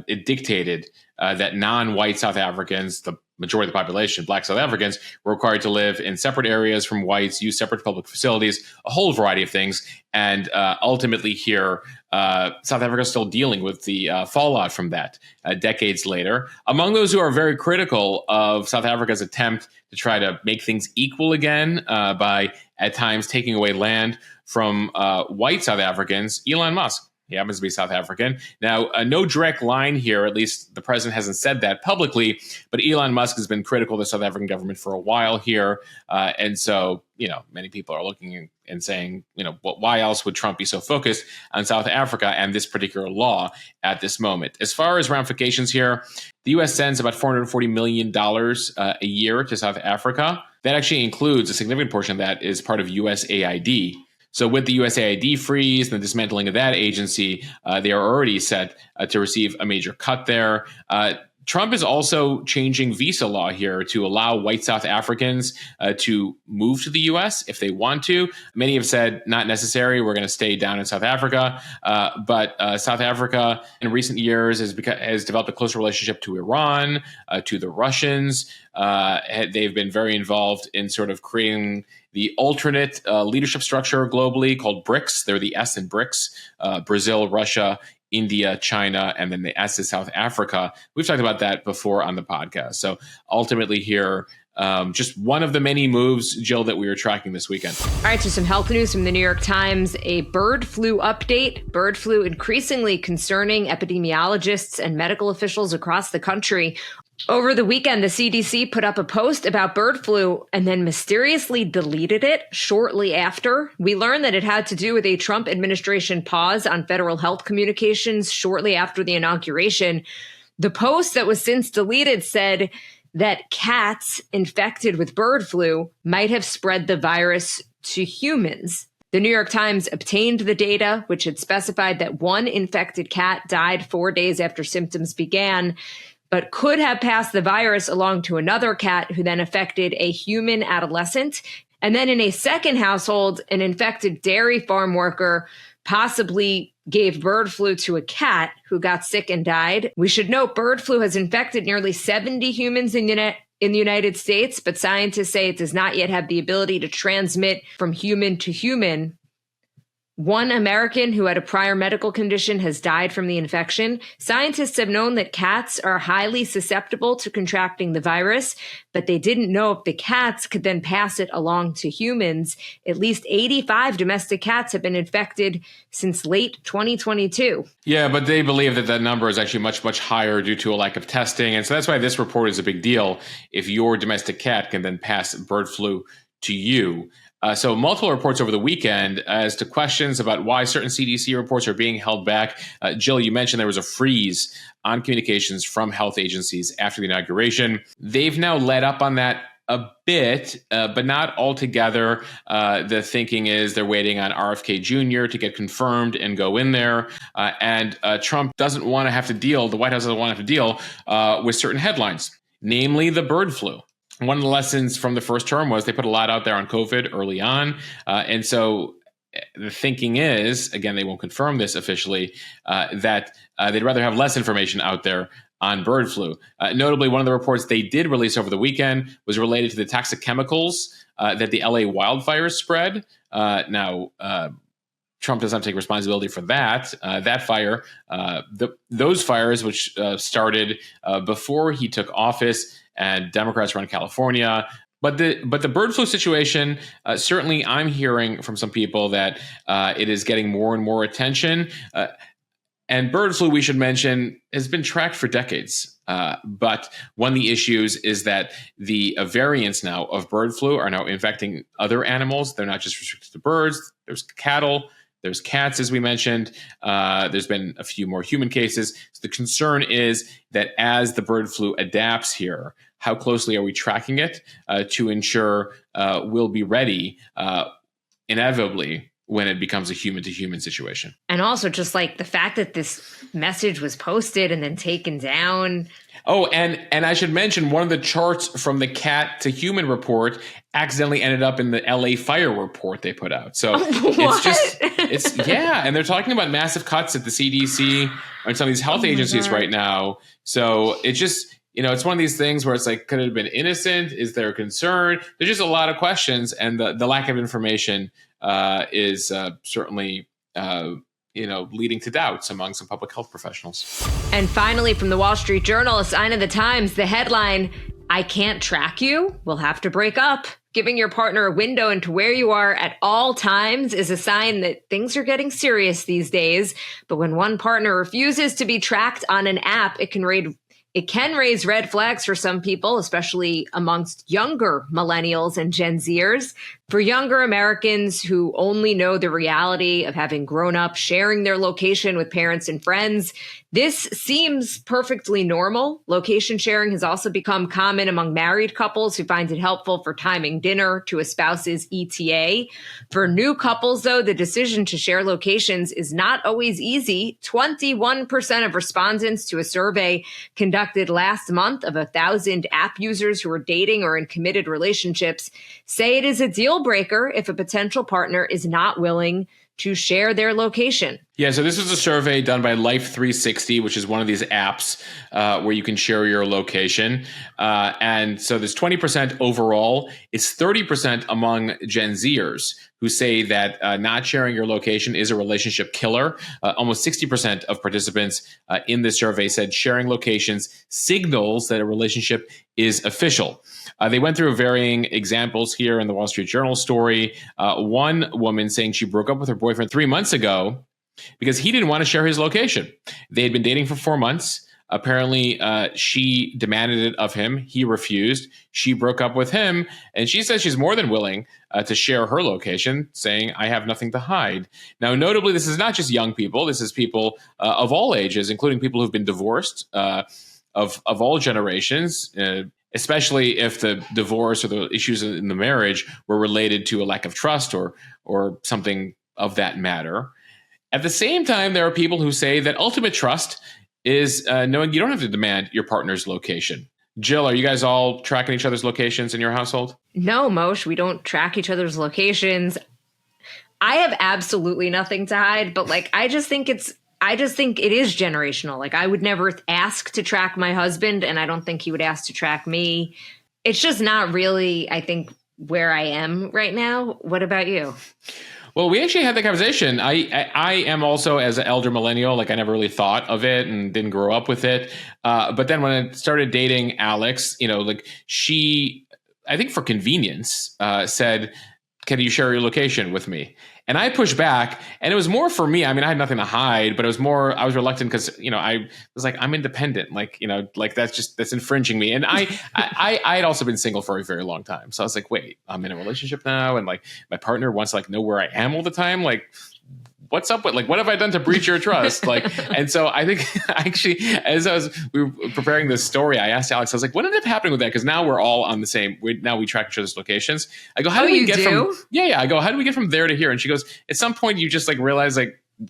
it dictated that non-white South Africans, the majority of the population, Black South Africans, were required to live in separate areas from whites, use separate public facilities, a whole variety of things. And ultimately here, South Africa is still dealing with the fallout from that decades later. Among those who are very critical of South Africa's attempt to try to make things equal again by at times taking away land from white South Africans, Elon Musk. He happens to be South African. Now, no direct line here, at least the president hasn't said that publicly, but Elon Musk has been critical of the South African government for a while here. And so, many people are looking and saying, why else would Trump be so focused on South Africa and this particular law at this moment? As far as ramifications here, the U.S. sends about $440 million a year to South Africa. That actually includes a significant portion of that is part of USAID. So with the USAID freeze and the dismantling of that agency, they are already set to receive a major cut there. Trump is also changing visa law here to allow white South Africans to move to the U.S. if they want to. Many have said not necessary. We're going to stay down in South Africa. But South Africa in recent years has developed a closer relationship to Iran, to the Russians. They've been very involved in sort of creating the alternate leadership structure globally called BRICS. They're the S in BRICS, Brazil, Russia, India, China, and then the S is South Africa. We've talked about that before on the podcast. So ultimately here, just one of the many moves, Jill, that we were tracking this weekend. All right, so some health news from the New York Times. A bird flu update. Bird flu increasingly concerning epidemiologists and medical officials across the country. Over the weekend, the C.D.C. put up a post about bird flu and then mysteriously deleted it shortly after. We learned that it had to do with a Trump administration pause on federal health communications shortly after the inauguration. The post that was since deleted said that cats infected with bird flu might have spread the virus to humans. The New York Times obtained the data, which had specified that one infected cat died 4 days after symptoms began, but could have passed the virus along to another cat who then affected a human adolescent. And then in a second household, an infected dairy farm worker possibly gave bird flu to a cat who got sick and died. We should note bird flu has infected nearly 70 humans in the United States, but scientists say it does not yet have the ability to transmit from human to human. One American who had a prior medical condition has died from the infection. Scientists have known that cats are highly susceptible to contracting the virus, but they didn't know if the cats could then pass it along to humans. At least 85 domestic cats have been infected since late 2022. Yeah, but they believe that number is actually much, much higher due to a lack of testing. And so that's why this report is a big deal. If your domestic cat can then pass bird flu to you. So multiple reports over the weekend as to questions about why certain C.D.C. reports are being held back. Jill, you mentioned there was a freeze on communications from health agencies after the inauguration. They've now let up on that a bit, but not altogether. The thinking is they're waiting on RFK Jr. to get confirmed and go in there. And Trump doesn't want to have to deal, the White House doesn't want to have to deal with certain headlines. namely the bird flu. One of the lessons from the first term was they put a lot out there on COVID early on. And so the thinking is, again, they won't confirm this officially, that they'd rather have less information out there on bird flu. Notably, one of the reports they did release over the weekend was related to the toxic chemicals that the LA wildfires spread. Now, Trump does not take responsibility for that. That fire, those fires, which started before he took office, and Democrats run California. But the bird flu situation, certainly I'm hearing from some people that it is getting more and more attention. And bird flu, we should mention, has been tracked for decades. But one of the issues is that the variants now of bird flu are now infecting other animals. They're not just restricted to birds. There's cattle. There's cats, as we mentioned. There's been a few more human cases. So the concern is that as the bird flu adapts here, how closely are we tracking it to ensure we'll be ready inevitably when it becomes a human-to-human situation. And also just like the fact that this message was posted and then taken down. Oh, and I should mention one of the charts from the cat to human report accidentally ended up in the LA fire report they put out. So and they're talking about massive cuts at the C.D.C. and some of these health agencies right now. So it just, it's one of these things where it's like, could it have been innocent? Is there a concern? There's just a lot of questions, and the lack of information is certainly, leading to doubts among some public health professionals. And finally, from the Wall Street Journal, a sign of the times, the headline, "I can't track you, we'll have to break up." Giving your partner a window into where you are at all times is a sign that things are getting serious these days. But when one partner refuses to be tracked on an app, it can raise red flags for some people, especially amongst younger millennials and Gen Zers. For younger Americans who only know the reality of having grown up sharing their location with parents and friends, this seems perfectly normal. Location sharing has also become common among married couples who find it helpful for timing dinner to a spouse's ETA. For new couples, though, the decision to share locations is not always easy. 21% of respondents to a survey conducted last month of 1,000 app users who are dating or in committed relationships say it is a deal breaker if a potential partner is not willing to share their location. Yeah, so this was a survey done by Life 360, which is one of these apps where you can share your location. And so there's 20% overall. It's 30% among Gen Zers who say that not sharing your location is a relationship killer. Almost 60% of participants in this survey said sharing locations signals that a relationship is official. They went through varying examples here in the Wall Street Journal story. One woman saying she broke up with her boyfriend 3 months ago because he didn't want to share his location. They had been dating for 4 months. Apparently, she demanded it of him. He refused. She broke up with him. And she says she's more than willing to share her location, saying, "I have nothing to hide." Now, notably, this is not just young people. This is people of all ages, including people who've been divorced of all generations, especially if the divorce or the issues in the marriage were related to a lack of trust or something of that matter. At the same time, there are people who say that ultimate trust is knowing you don't have to demand your partner's location. Jill, are you guys all tracking each other's locations in your household? No, Moshe, we don't track each other's locations. I have absolutely nothing to hide, but I just think it is generational. I would never ask to track my husband, and I don't think he would ask to track me. It's just not really, I think, where I am right now. What about you? Well, we actually had that conversation. I am also, as an elder millennial, I never really thought of it and didn't grow up with it. But then when I started dating Alex, she, I think for convenience, said, "Can you share your location with me?" And I pushed back, and it was more for me. I mean, I had nothing to hide, but it was more, I was reluctant because, I was like, I'm independent. That's infringing me. And I had also been single for a very long time. So I was like, wait, I'm in a relationship now. And my partner wants to know where I am all the time. What's up with, what have I done to breach your trust? And so I think actually, as we were preparing this story, I asked Alex, I was like, what ended up happening with that? Because now we're all on the same, now we track each other's locations. I go, how do we get from, yeah. I go, how do we get from there to here? And she goes, at some point you just realize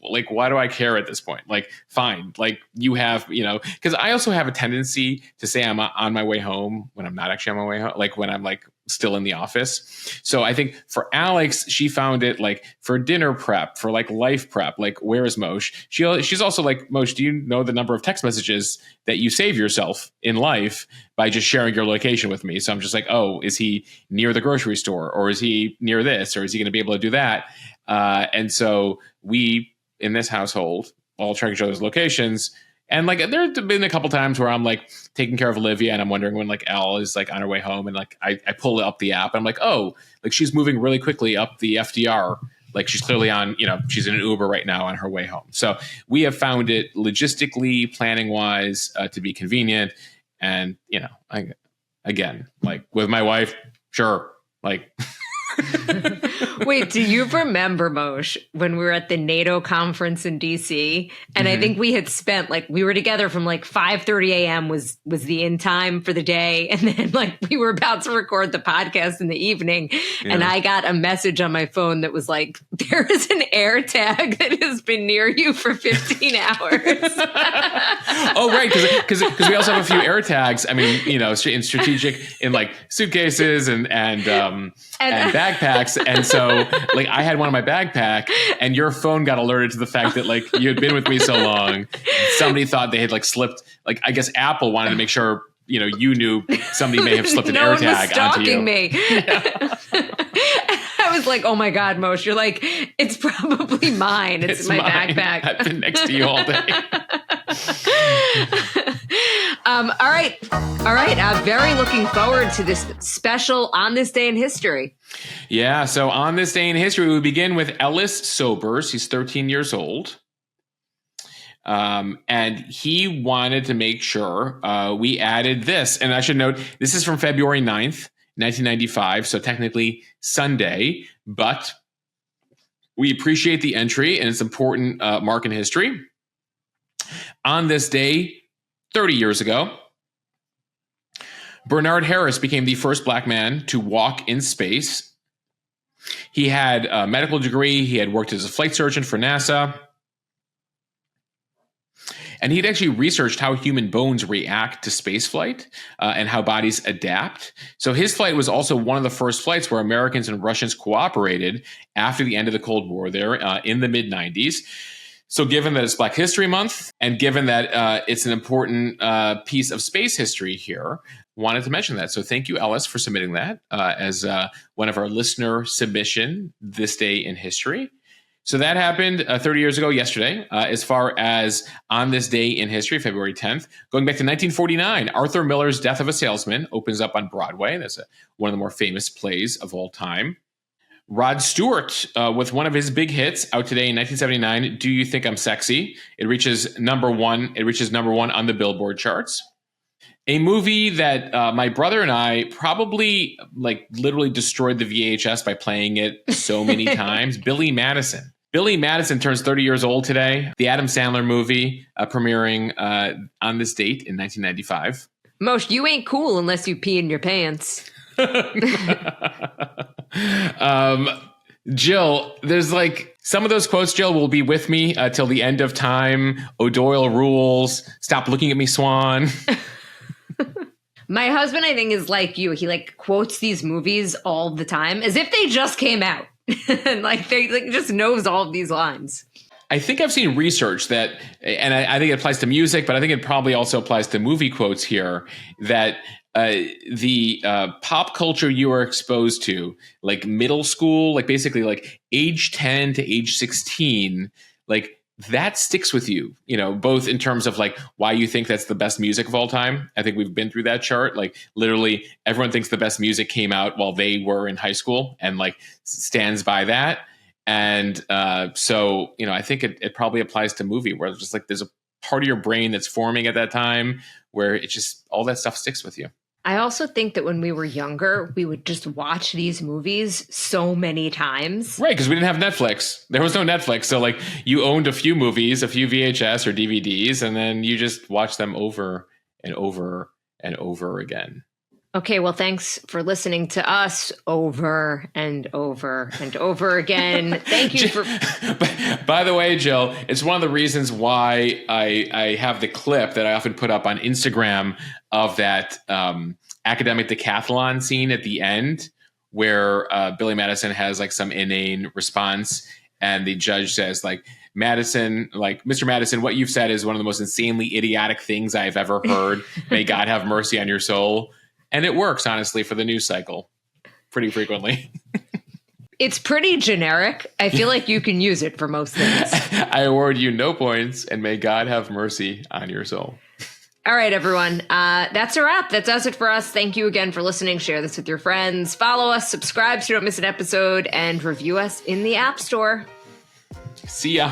like, why do I care at this point? Like, fine. Like, you have, because I also have a tendency to say I'm on my way home when I'm not actually on my way home, like when I'm like still in the office. So I think for Alex, she found it like for dinner prep, for like life prep, like, where is Moshe? She's also like, Moshe, do you know the number of text messages that you save yourself in life by just sharing your location with me? So I'm just like, oh, is he near the grocery store, or is he near this, or is he going to be able to do that? And so we, in this household, all track each other's locations. And like, there have been a couple times where I'm like taking care of Olivia and I'm wondering when like Elle is like on her way home, and like I pull up the app and I'm like, oh, like she's moving really quickly up the FDR. Like she's clearly on, she's in an Uber right now on her way home. So we have found it logistically, planning wise, to be convenient. And, again, like with my wife, sure. Like, Wait, do you remember, Moshe, when we were at the NATO conference in D.C.? And I think we had spent, like, we were together from like 5:30 a.m. was the end time for the day. And then like we were about to record the podcast in the evening. Yeah. And I got a message on my phone that was like, there is an air tag that has been near you for 15 hours. Oh, right. Because we also have a few air tags. I mean, in strategic, in like suitcases and backpacks. And so like I had one in my backpack, and your phone got alerted to the fact that like you had been with me so long. Somebody thought they had like slipped, like I guess Apple wanted to make sure, you knew somebody may have slipped an air tag onto you. Me. Yeah. I was like, oh my God, Moshe, you're like, it's probably mine. It's my backpack. I've been next to you all day. All right. Very looking forward to this special On This Day in History. Yeah. So on this day in history, we begin with Ellis Sobers. He's 13 years old. And he wanted to make sure we added this. And I should note, this is from February 9th, 1995. So technically Sunday, but we appreciate the entry, and it's an important mark in history. On this day, 30 years ago, Bernard Harris became the first black man to walk in space. He had a medical degree. He had worked as a flight surgeon for NASA. And he'd actually researched how human bones react to spaceflight and how bodies adapt. So his flight was also one of the first flights where Americans and Russians cooperated after the end of the Cold War there in the mid-90s. So given that it's Black History Month, and given that it's an important piece of space history here, wanted to mention that. So thank you, Ellis, for submitting that as one of our listener submission this day in history. So that happened 30 years ago yesterday. As far as on this day in history, February 10th, going back to 1949, Arthur Miller's Death of a Salesman opens up on Broadway. That's one of the more famous plays of all time. Rod Stewart with one of his big hits out today in 1979, Do You Think I'm Sexy? It reaches number one. It reaches number one on the Billboard charts. A movie that my brother and I probably like literally destroyed the VHS by playing it so many times. Billy Madison. Billy Madison turns 30 years old today. The Adam Sandler movie premiering on this date in 1995. Moshe, you ain't cool unless you pee in your pants. Jill, there's like some of those quotes, Jill, will be with me till the end of time. O'Doyle rules. Stop looking at me, Swan. My husband, I think, is like you. He like quotes these movies all the time as if they just came out. And like they like just knows all of these lines. I think I've seen research that, and I think it applies to music, but I think it probably also applies to movie quotes here, that the pop culture you are exposed to, like middle school, like basically like age 10 to age 16, like that sticks with you, both in terms of like why you think that's the best music of all time. I think we've been through that chart. Like literally everyone thinks the best music came out while they were in high school and like stands by that. And so, I think it probably applies to movie where it's just like there's a part of your brain that's forming at that time where it's just all that stuff sticks with you. I also think that when we were younger, we would just watch these movies so many times. Right, because we didn't have Netflix. There was no Netflix. So like you owned a few movies, a few VHS or DVDs, and then you just watch them over and over and over again. Okay, well, thanks for listening to us over and over and over again. Thank you for... By the way, Jill, it's one of the reasons why I have the clip that I often put up on Instagram of that academic decathlon scene at the end where Billy Madison has like some inane response and the judge says like, Madison, like, Mr. Madison, what you've said is one of the most insanely idiotic things I've ever heard. May God have mercy on your soul. And it works, honestly, for the news cycle pretty frequently. It's pretty generic. I feel like you can use it for most things. I award you no points, and may God have mercy on your soul. All right, everyone. That's a wrap. That does it for us. Thank you again for listening. Share this with your friends. Follow us, subscribe so you don't miss an episode, and review us in the App Store. See ya.